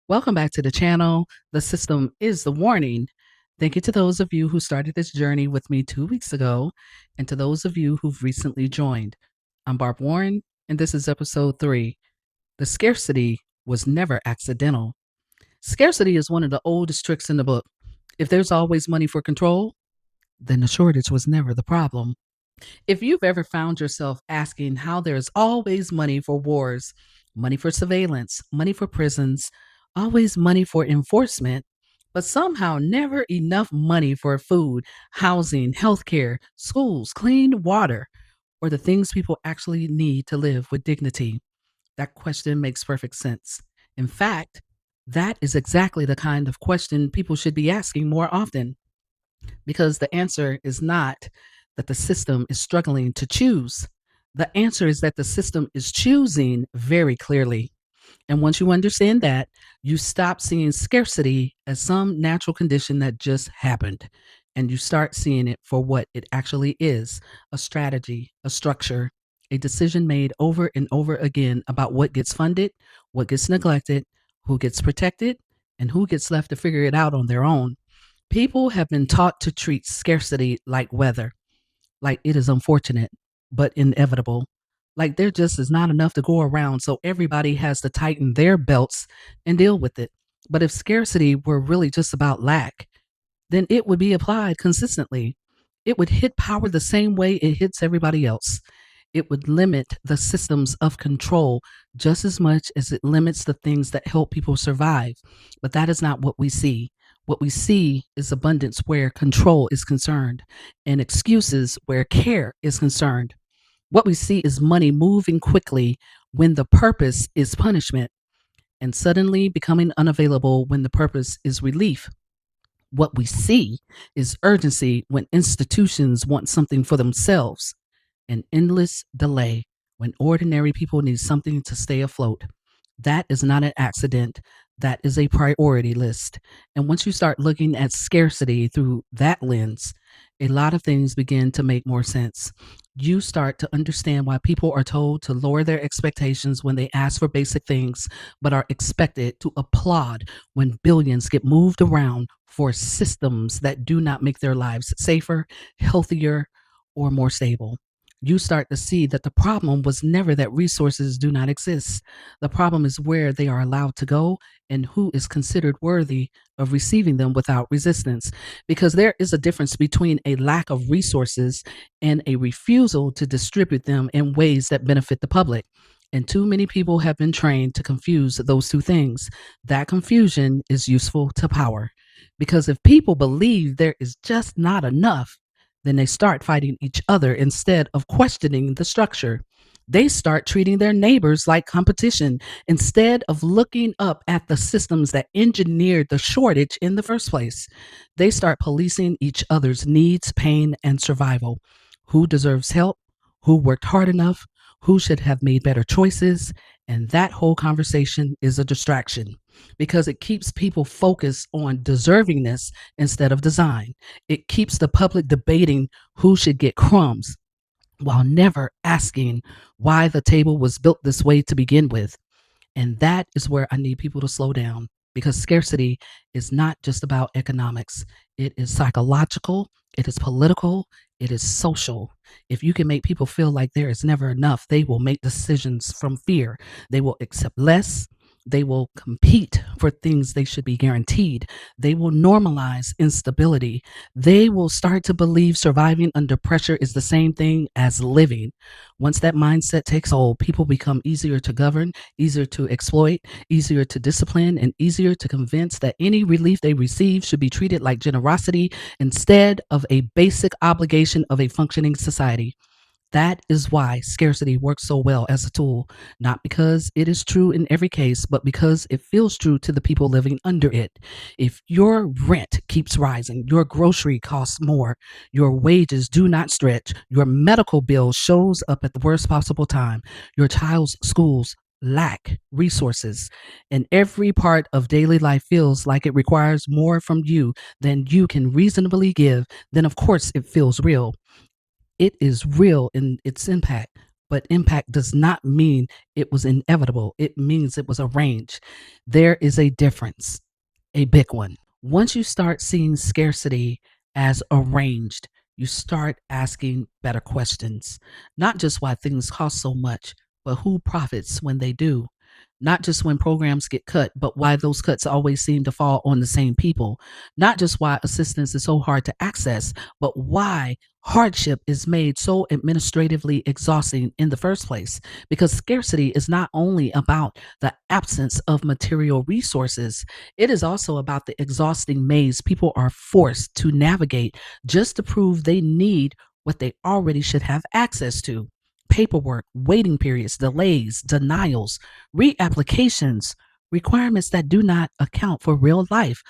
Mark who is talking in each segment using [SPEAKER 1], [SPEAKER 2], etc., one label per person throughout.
[SPEAKER 1] Welcome back to the channel. The system is the warning. Thank you to those of you who started this journey with me 2 weeks ago, and to those of you who've recently joined. I'm Barb Warren, and this is episode 3. The scarcity was never accidental. Scarcity is one of the oldest tricks in the book. If there's always money for control, then the shortage was never the problem. If you've ever found yourself asking how there's always money for wars, money for surveillance, money for prisons, always money for enforcement, but somehow never enough money for food, housing, healthcare, schools, clean water, or the things people actually need to live with dignity, that question makes perfect sense. In fact, that is exactly the kind of question people should be asking more often, because the answer is not that the system is struggling to choose. The answer is that the system is choosing very clearly. And once you understand that, you stop seeing scarcity as some natural condition that just happened. And you start seeing it for what it actually is: a strategy, a structure, a decision made over and over again about what gets funded, what gets neglected, who gets protected, and who gets left to figure it out on their own. People have been taught to treat scarcity like weather, like it is unfortunate, but inevitable. Like there just is not enough to go around, so everybody has to tighten their belts and deal with it. But if scarcity were really just about lack, then it would be applied consistently. It would hit power the same way it hits everybody else. It would limit the systems of control just as much as it limits the things that help people survive. But that is not what we see. What we see is abundance where control is concerned, and excuses where care is concerned. What we see is money moving quickly when the purpose is punishment, and suddenly becoming unavailable when the purpose is relief. What we see is urgency when institutions want something for themselves, and endless delay when ordinary people need something to stay afloat. That is not an accident. That is a priority list. And once you start looking at scarcity through that lens, a lot of things begin to make more sense. You start to understand why people are told to lower their expectations when they ask for basic things, but are expected to applaud when billions get moved around for systems that do not make their lives safer, healthier, or more stable. You start to see that the problem was never that resources do not exist. The problem is where they are allowed to go and who is considered worthy of receiving them without resistance. Because there is a difference between a lack of resources and a refusal to distribute them in ways that benefit the public. And too many people have been trained to confuse those two things. That confusion is useful to power. Because if people believe there is just not enough, then they start fighting each other instead of questioning the structure. They start treating their neighbors like competition instead of looking up at the systems that engineered the shortage in the first place. They start policing each other's needs, pain, and survival. Who deserves help? Who worked hard enough? Who should have made better choices? And that whole conversation is a distraction because it keeps people focused on deservingness instead of design. It keeps the public debating who should get crumbs while never asking why the table was built this way to begin with. And that is where I need people to slow down, because scarcity is not just about economics. It is psychological, it is political, it is social. If you can make people feel like there is never enough, they will make decisions from fear. They will accept less. They will compete for things they should be guaranteed. They will normalize instability. They will start to believe surviving under pressure is the same thing as living. Once that mindset takes hold, people become easier to govern, easier to exploit, easier to discipline, and easier to convince that any relief they receive should be treated like generosity instead of a basic obligation of a functioning society. That is why scarcity works so well as a tool, not because it is true in every case, but because it feels true to the people living under it. If your rent keeps rising, your grocery costs more, your wages do not stretch, your medical bill shows up at the worst possible time, your child's schools lack resources, and every part of daily life feels like it requires more from you than you can reasonably give, then of course it feels real. It is real in its impact. But impact does not mean it was inevitable. It means it was arranged. There is a difference, a big one. Once you start seeing scarcity as arranged, you start asking better questions. Not just why things cost so much, but who profits when they do. Not just when programs get cut, but why those cuts always seem to fall on the same people. Not just why assistance is so hard to access, but why hardship is made so administratively exhausting in the first place. Because scarcity is not only about the absence of material resources, it is also about the exhausting maze people are forced to navigate just to prove they need what they already should have access to. Paperwork, waiting periods, delays, denials, reapplications, requirements that do not account for real life.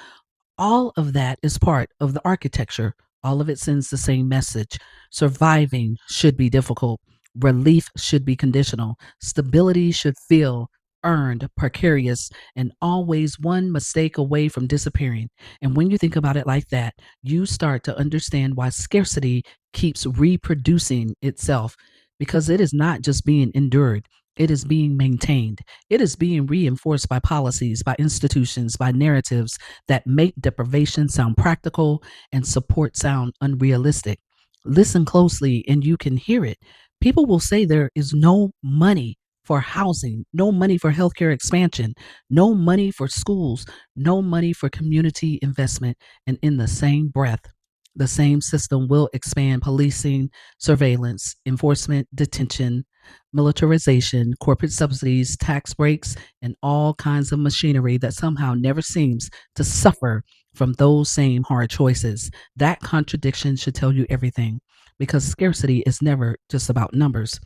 [SPEAKER 1] All of that is part of the architecture. All of it sends the same message. Surviving should be difficult. Relief should be conditional. Stability should feel earned, precarious, and always one mistake away from disappearing. And when you think about it like that, you start to understand why scarcity keeps reproducing itself, because it is not just being endured, it is being maintained. It is being reinforced by policies, by institutions, by narratives that make deprivation sound practical and support sound unrealistic. Listen closely and you can hear it. People will say there is no money for housing, no money for healthcare expansion, no money for schools, no money for community investment. And in the same breath, the same system will expand policing, surveillance, enforcement, detention, militarization, corporate subsidies, tax breaks, and all kinds of machinery that somehow never seems to suffer from those same hard choices. That contradiction should tell you everything, because scarcity is never just about numbers.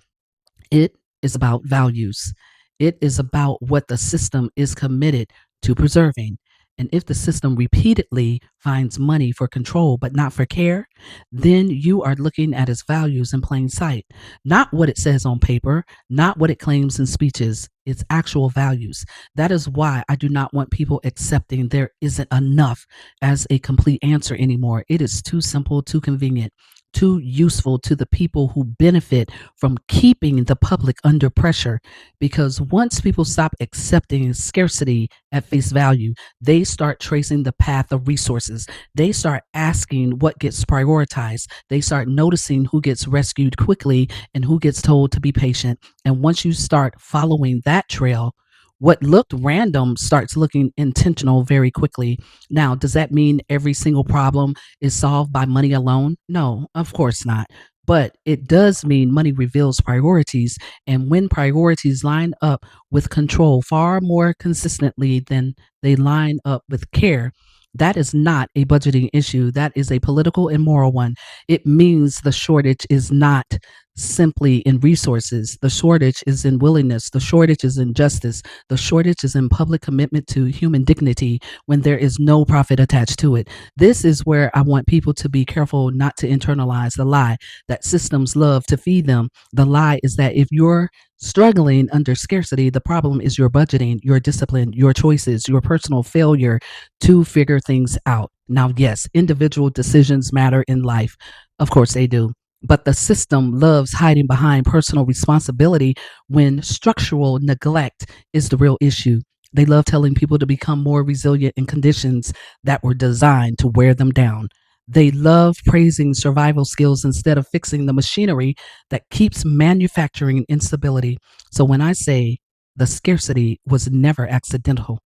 [SPEAKER 1] It is about values. It is about what the system is committed to preserving. And if the system repeatedly finds money for control but not for care, then you are looking at its values in plain sight. Not what it says on paper, not what it claims in speeches, its actual values. That is why I do not want people accepting there isn't enough as a complete answer anymore. It is too simple, too convenient, too useful to the people who benefit from keeping the public under pressure. Because once people stop accepting scarcity at face value, they start tracing the path of resources. They start asking what gets prioritized. They start noticing who gets rescued quickly and who gets told to be patient. And once you start following that trail, what looked random starts looking intentional very quickly. Now, does that mean every single problem is solved by money alone? No, of course not. But it does mean money reveals priorities. And when priorities line up with control far more consistently than they line up with care, that is not a budgeting issue. That is a political and moral one. It means the shortage is not simply in resources. The shortage is in willingness. The shortage is in justice. The shortage is in public commitment to human dignity when there is no profit attached to it. This is where I want people to be careful not to internalize the lie that systems love to feed them. The lie is that if you're struggling under scarcity, the problem is your budgeting, your discipline, your choices, your personal failure to figure things out. Now, yes, individual decisions matter in life. Of course they do. But the system loves hiding behind personal responsibility when structural neglect is the real issue. They love telling people to become more resilient in conditions that were designed to wear them down. They love praising survival skills instead of fixing the machinery that keeps manufacturing instability. So when I say the scarcity was never accidental,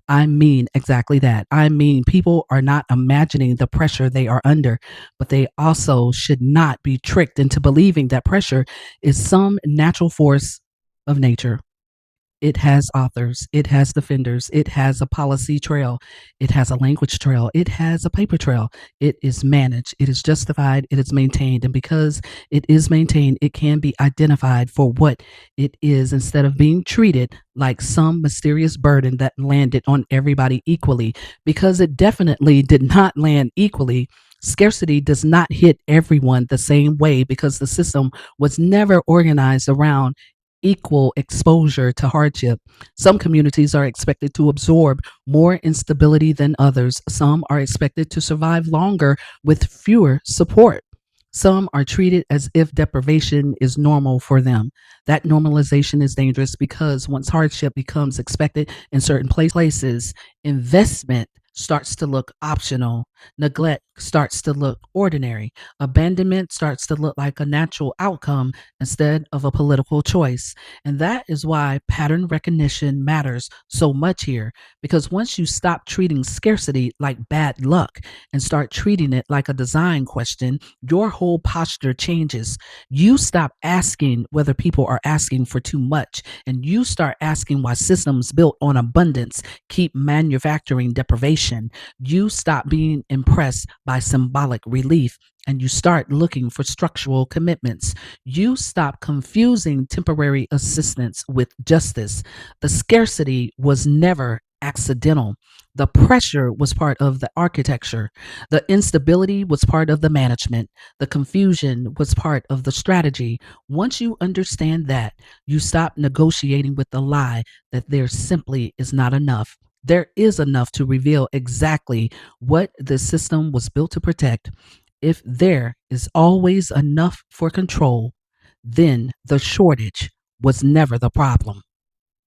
[SPEAKER 1] I mean exactly that. I mean, people are not imagining the pressure they are under, but they also should not be tricked into believing that pressure is some natural force of nature. It has authors, it has defenders, it has a policy trail, it has a language trail, it has a paper trail. It is managed, it is justified, it is maintained. And because it is maintained, it can be identified for what it is instead of being treated like some mysterious burden that landed on everybody equally. Because it definitely did not land equally. Scarcity does not hit everyone the same way because the system was never organized around equal exposure to hardship. Some communities are expected to absorb more instability than others. Some are expected to survive longer with fewer support. Some are treated as if deprivation is normal for them. That normalization is dangerous because once hardship becomes expected in certain places, investment starts to look optional, neglect starts to look ordinary, abandonment starts to look like a natural outcome instead of a political choice. And that is why pattern recognition matters so much here, because once you stop treating scarcity like bad luck and start treating it like a design question, your whole posture changes. You stop asking whether people are asking for too much, and you start asking why systems built on abundance keep manufacturing deprivation. You stop being impressed by symbolic relief, and you start looking for structural commitments. You stop confusing temporary assistance with justice. The scarcity was never accidental. The pressure was part of the architecture. The instability was part of the management. The confusion was part of the strategy. Once you understand that, you stop negotiating with the lie that there simply is not enough. There is enough to reveal exactly what the system was built to protect. If there is always enough for control, then the shortage was never the problem.